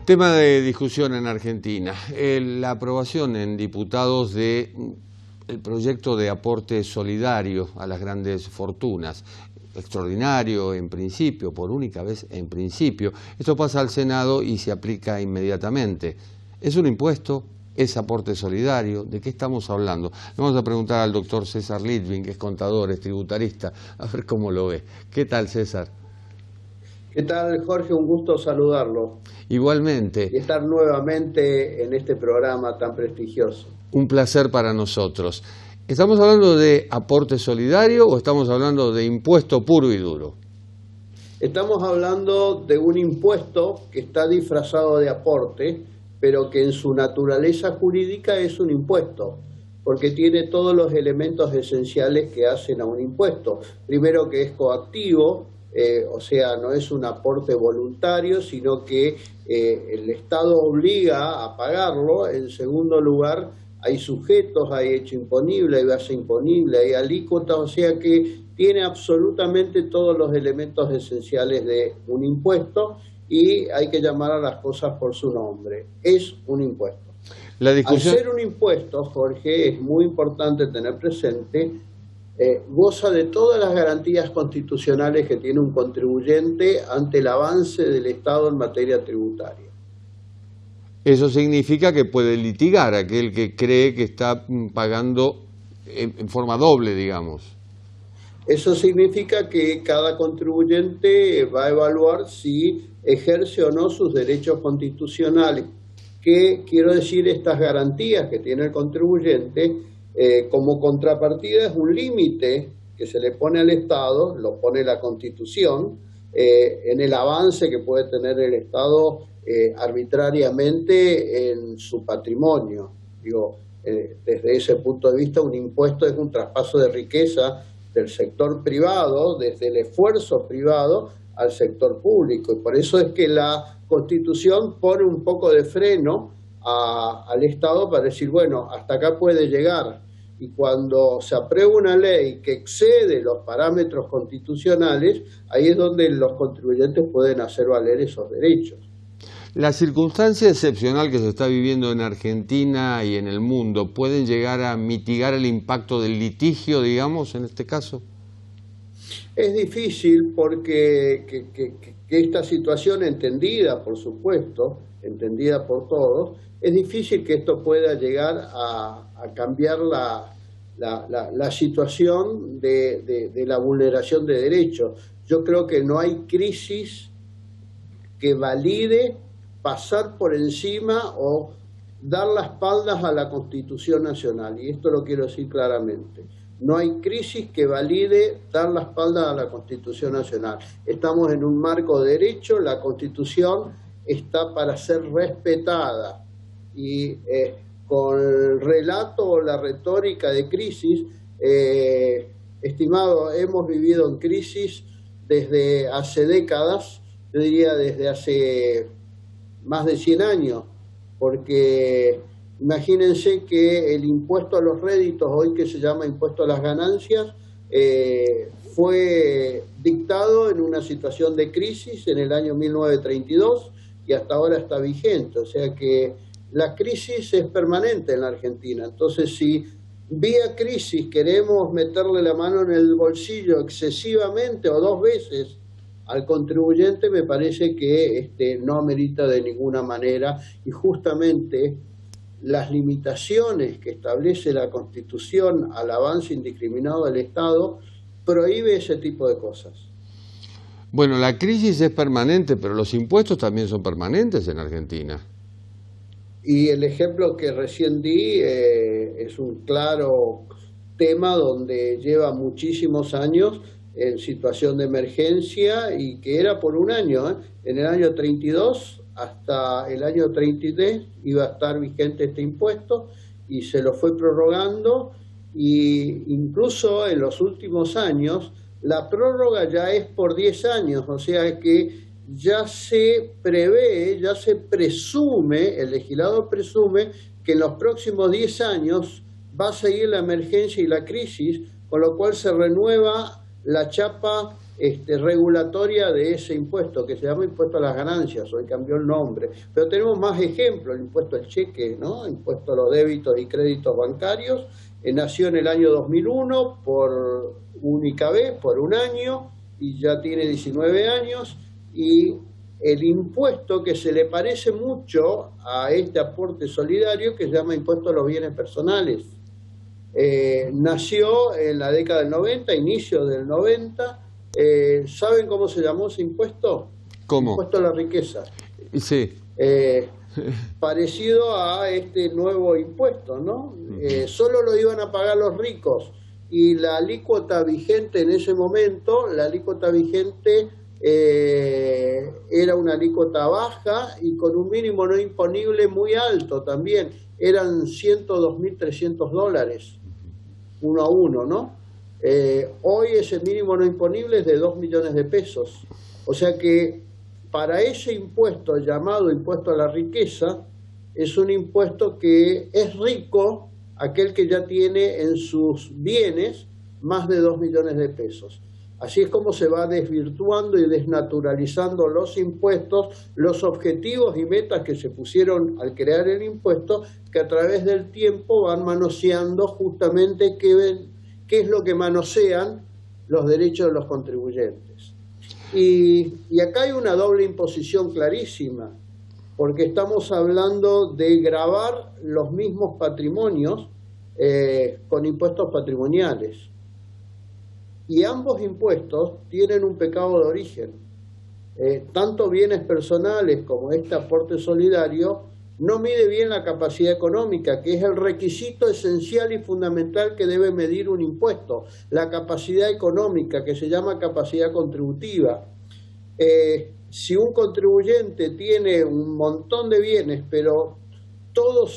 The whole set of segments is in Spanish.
Tema de discusión en Argentina, la aprobación en diputados de el proyecto de aporte solidario a las grandes fortunas. Extraordinario en principio, por única vez en principio. Esto pasa al Senado y se aplica inmediatamente. ¿Es un impuesto? ¿Es aporte solidario? ¿De qué estamos hablando? Le vamos a preguntar al doctor César Litvin, que es contador, es tributarista, a ver cómo lo ve. ¿Qué tal, César? ¿Qué tal, Jorge? Un gusto saludarlo. Igualmente. Y estar nuevamente en este programa tan prestigioso. Un placer para nosotros. ¿Estamos hablando de aporte solidario o estamos hablando de impuesto puro y duro? Estamos hablando de un impuesto que está disfrazado de aporte, pero que en su naturaleza jurídica es un impuesto, porque tiene todos los elementos esenciales que hacen a un impuesto. Primero, que es coactivo, o sea, no es un aporte voluntario, sino que el Estado obliga a pagarlo. En segundo lugar, hay sujetos, hay hecho imponible, hay base imponible, hay alícuotas, o sea que tiene absolutamente todos los elementos esenciales de un impuesto y hay que llamar a las cosas por su nombre. Es un impuesto. Al ser un impuesto, Jorge, es muy importante tener presente, goza de todas las garantías constitucionales que tiene un contribuyente ante el avance del Estado en materia tributaria. Eso significa que puede litigar aquel que cree que está pagando en forma doble, digamos. Eso significa que cada contribuyente va a evaluar si ejerce o no sus derechos constitucionales. ¿Qué quiero decir? Estas garantías que tiene el contribuyente, como contrapartida es un límite que se le pone al Estado, lo pone la Constitución, en el avance que puede tener el Estado arbitrariamente en su patrimonio. Digo, desde ese punto de vista, un impuesto es un traspaso de riqueza del sector privado, desde el esfuerzo privado al sector público. Y por eso es que la Constitución pone un poco de freno al Estado para decir, bueno, hasta acá puede llegar. Y cuando se aprueba una ley que excede los parámetros constitucionales, ahí es donde los contribuyentes pueden hacer valer esos derechos. ¿La circunstancia excepcional que se está viviendo en Argentina y en el mundo pueden llegar a mitigar el impacto del litigio, digamos, en este caso? Es difícil porque que esta situación, entendida, por supuesto, entendida por todos, es difícil que esto pueda llegar a cambiar la situación de la vulneración de derechos. Yo creo que no hay crisis que valide pasar por encima o dar las espaldas a la Constitución Nacional, y esto lo quiero decir claramente. No hay crisis que valide dar la espalda a la Constitución Nacional. Estamos en un marco de derecho, la Constitución está para ser respetada, y con el relato o la retórica de crisis, estimado, hemos vivido en crisis desde hace décadas, yo diría desde hace más de 100 años, porque imagínense que el impuesto a los réditos, hoy que se llama impuesto a las ganancias, fue dictado en una situación de crisis en el año 1932 y hasta ahora está vigente. O sea que la crisis es permanente en la Argentina. Entonces, si vía crisis queremos meterle la mano en el bolsillo excesivamente o dos veces al contribuyente, me parece que no amerita de ninguna manera, y justamente las limitaciones que establece la Constitución al avance indiscriminado del Estado prohíbe ese tipo de cosas. Bueno, la crisis es permanente, pero los impuestos también son permanentes en Argentina. Y el ejemplo que recién di es un claro tema donde lleva muchísimos años en situación de emergencia y que era por un año. En el año 32 hasta el año 33 iba a estar vigente este impuesto y se lo fue prorrogando, y incluso en los últimos años la prórroga ya es por 10 años, o sea que ya se prevé, ya se presume, el legislador presume que en los próximos 10 años va a seguir la emergencia y la crisis, con lo cual se renueva la chapa regulatoria de ese impuesto, que se llama impuesto a las ganancias, hoy cambió el nombre. Pero tenemos más ejemplos: el impuesto al cheque, ¿no? El impuesto a los débitos y créditos bancarios, nació en el año 2001 por única vez, por un año, y ya tiene 19 años, y el impuesto que se le parece mucho a este aporte solidario, que se llama impuesto a los bienes personales, nació en la década del 90, inicio del 90. ¿Saben cómo se llamó ese impuesto? ¿Cómo? Impuesto a la riqueza. Sí. Parecido a este nuevo impuesto, ¿no? Solo lo iban a pagar los ricos, y la alícuota vigente en ese momento, era una alícuota baja y con un mínimo no imponible muy alto también. Eran $102.300, uno a uno, ¿no? Hoy ese mínimo no imponible es de 2 millones de pesos. O sea que para ese impuesto llamado impuesto a la riqueza, es un impuesto que es rico aquel que ya tiene en sus bienes más de 2 millones de pesos. Así es como se va desvirtuando y desnaturalizando los impuestos, los objetivos y metas que se pusieron al crear el impuesto, que a través del tiempo van manoseando justamente qué es lo que manosean los derechos de los contribuyentes. Y acá hay una doble imposición clarísima, porque estamos hablando de gravar los mismos patrimonios con impuestos patrimoniales. Y ambos impuestos tienen un pecado de origen. Tanto bienes personales como este aporte solidario no mide bien la capacidad económica, que es el requisito esencial y fundamental que debe medir un impuesto. La capacidad económica, que se llama capacidad contributiva. Si un contribuyente tiene un montón de bienes, pero toda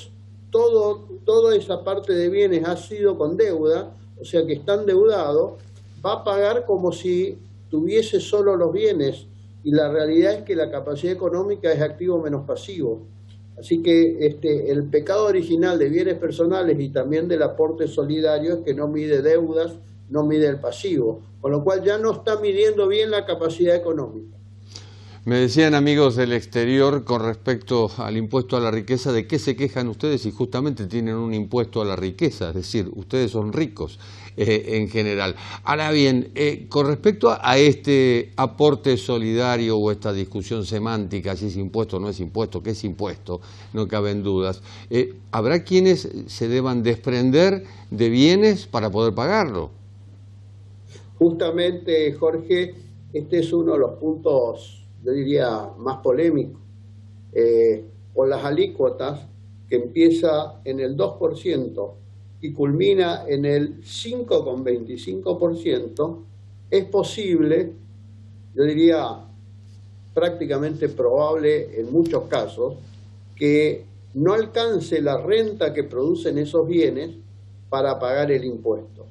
esa parte de bienes ha sido con deuda, o sea que está endeudado, va a pagar como si tuviese solo los bienes, y la realidad es que la capacidad económica es activo menos pasivo. Así que el pecado original de bienes personales y también del aporte solidario es que no mide deudas, no mide el pasivo, con lo cual ya no está midiendo bien la capacidad económica. Me decían amigos del exterior con respecto al impuesto a la riqueza, ¿de qué se quejan ustedes si justamente tienen un impuesto a la riqueza? Es decir, ustedes son ricos en general. Ahora bien, con respecto a este aporte solidario o esta discusión semántica, si es impuesto o no es impuesto, qué es impuesto, no caben dudas, ¿habrá quienes se deban desprender de bienes para poder pagarlo? Justamente, Jorge, este es uno de los puntos, yo diría, más polémicos. Con las alícuotas, que empieza en el 2% y culmina en el 5,25%, es posible, yo diría prácticamente probable en muchos casos, que no alcance la renta que producen esos bienes para pagar el impuesto.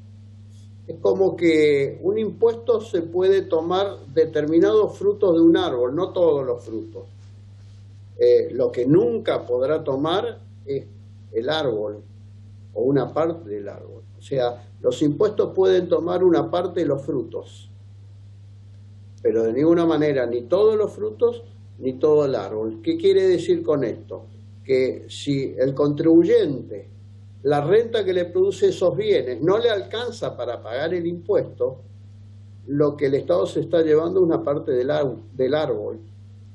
Es como que un impuesto se puede tomar determinados frutos de un árbol, no todos los frutos. Lo que nunca podrá tomar es el árbol o una parte del árbol. O sea, los impuestos pueden tomar una parte de los frutos, pero de ninguna manera ni todos los frutos ni todo el árbol. ¿Qué quiere decir con esto? Que si el contribuyente, la renta que le produce esos bienes no le alcanza para pagar el impuesto, lo que el Estado se está llevando es una parte del árbol,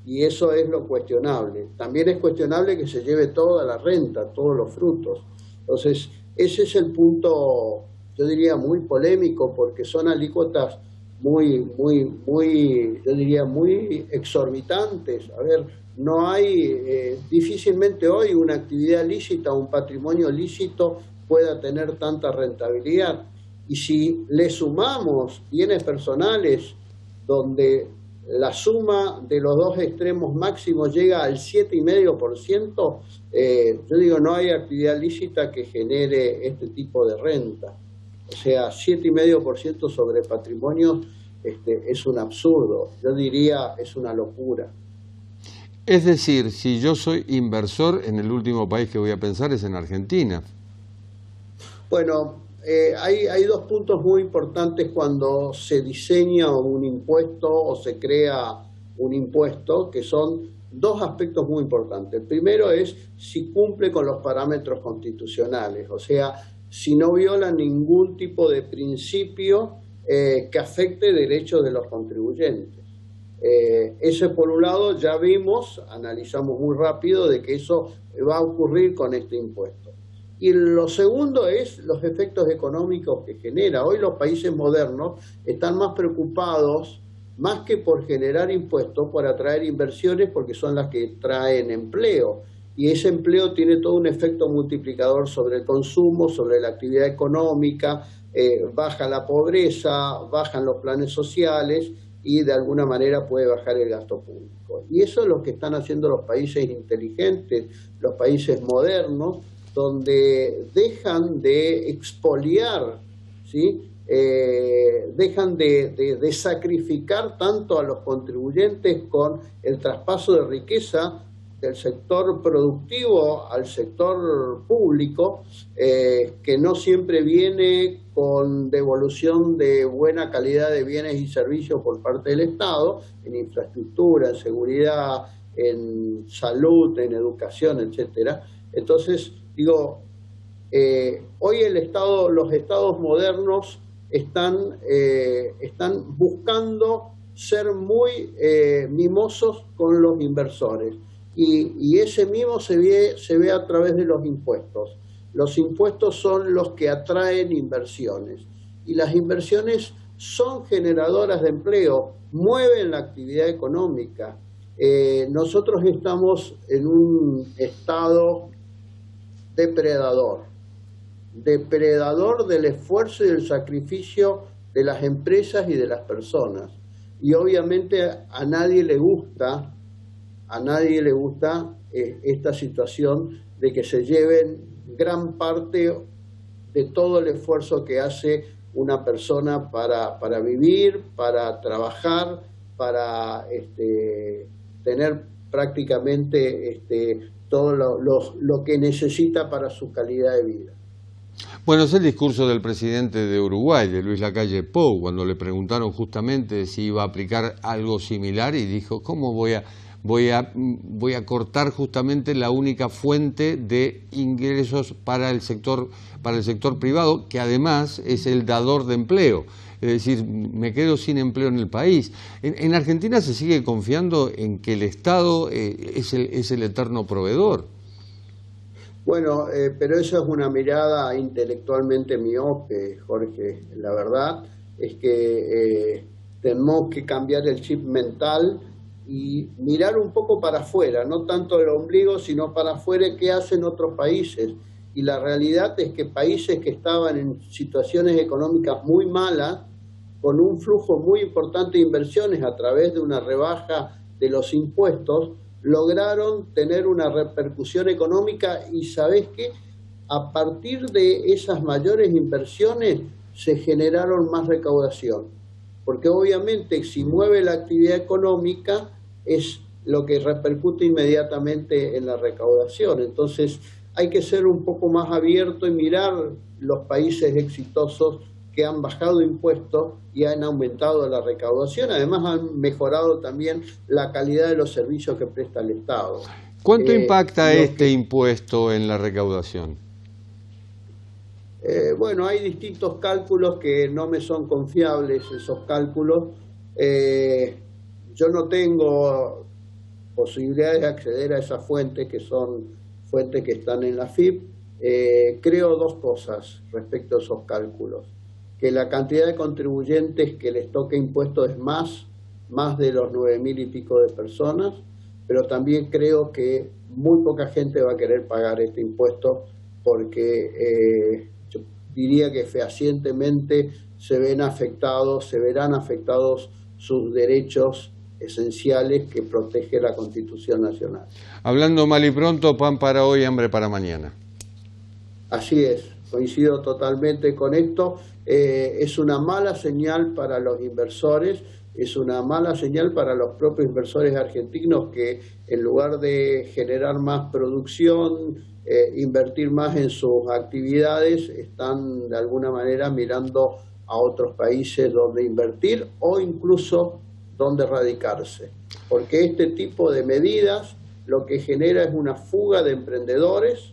y eso es lo cuestionable. También es cuestionable que se lleve toda la renta, todos los frutos. Entonces, ese es el punto, yo diría, muy polémico, porque son alícuotas muy, yo diría, muy exorbitantes. A ver, no hay, difícilmente hoy una actividad lícita, un patrimonio lícito pueda tener tanta rentabilidad. Y si le sumamos bienes personales, donde la suma de los dos extremos máximos llega al 7,5%, yo digo, no hay actividad lícita que genere este tipo de renta. O sea, 7,5% sobre patrimonio es un absurdo. Yo diría, es una locura. Es decir, si yo soy inversor, en el último país que voy a pensar es en Argentina. Bueno, hay dos puntos muy importantes cuando se diseña un impuesto o se crea un impuesto, que son dos aspectos muy importantes. El primero es si cumple con los parámetros constitucionales, o sea, si no viola ningún tipo de principio que afecte derechos de los contribuyentes. Ese por un lado, ya vimos, analizamos muy rápido de que eso va a ocurrir con este impuesto. Y lo segundo es los efectos económicos que genera. Hoy los países modernos están más preocupados, más que por generar impuestos, por atraer inversiones, porque son las que traen empleo. Y ese empleo tiene todo un efecto multiplicador sobre el consumo, sobre la actividad económica, baja la pobreza, bajan los planes sociales y de alguna manera puede bajar el gasto público. Y eso es lo que están haciendo los países inteligentes, los países modernos, donde dejan de expoliar, ¿sí? Dejan de sacrificar tanto a los contribuyentes con el traspaso de riqueza del sector productivo al sector público, que no siempre viene con devolución de buena calidad de bienes y servicios por parte del Estado, en infraestructura, en seguridad, en salud, en educación, etcétera. Entonces, digo, hoy los estados modernos están buscando ser muy mimosos con los inversores. Y ese mimo se ve a través de los impuestos. Los impuestos son los que atraen inversiones. Y las inversiones son generadoras de empleo, mueven la actividad económica. Nosotros estamos en un estado depredador del esfuerzo y del sacrificio de las empresas y de las personas. Y obviamente a nadie le gusta esta situación de que se lleven gran parte de todo el esfuerzo que hace una persona para vivir, para trabajar, para tener prácticamente todo lo que necesita para su calidad de vida. Bueno, es el discurso del presidente de Uruguay, de Luis Lacalle Pou, cuando le preguntaron justamente si iba a aplicar algo similar y dijo, ¿cómo voy a cortar justamente la única fuente de ingresos para el sector privado, que además es el dador de empleo? Es decir, me quedo sin empleo en el país. En Argentina se sigue confiando en que el Estado es el eterno proveedor. Bueno, pero eso es una mirada intelectualmente miope, Jorge. La verdad es que tenemos que cambiar el chip mental y mirar un poco para afuera, no tanto el ombligo, sino para afuera qué hacen otros países. Y la realidad es que países que estaban en situaciones económicas muy malas, con un flujo muy importante de inversiones a través de una rebaja de los impuestos, lograron tener una repercusión económica y ¿sabés qué? A partir de esas mayores inversiones se generaron más recaudación, porque obviamente si mueve la actividad económica es lo que repercute inmediatamente en la recaudación. Entonces hay que ser un poco más abierto y mirar los países exitosos que han bajado impuestos y han aumentado la recaudación. Además han mejorado también la calidad de los servicios que presta el Estado. ¿Cuánto impacta impuesto en la recaudación? Bueno, hay distintos cálculos que no me son confiables, esos cálculos. Yo no tengo posibilidades de acceder a esas fuentes, que son fuentes que están en la FIP. Creo dos cosas respecto a esos cálculos. Que la cantidad de contribuyentes que les toca impuestos es más de los 9.000 y pico de personas, pero también creo que muy poca gente va a querer pagar este impuesto porque yo diría que fehacientemente se verán afectados sus derechos esenciales que protege la Constitución Nacional. Hablando mal y pronto, pan para hoy, hambre para mañana. Así es, coincido totalmente con esto. Es una mala señal para los inversores es una mala señal para los propios inversores argentinos que en lugar de generar más producción, invertir más en sus actividades, están de alguna manera mirando a otros países donde invertir o incluso donde radicarse. Porque este tipo de medidas lo que genera es una fuga de emprendedores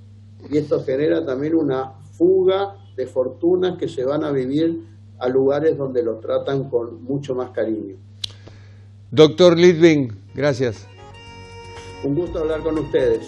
y esto genera también una fuga de fortunas que se van a vivir a lugares donde los tratan con mucho más cariño. Doctor Litvin, gracias. Un gusto hablar con ustedes.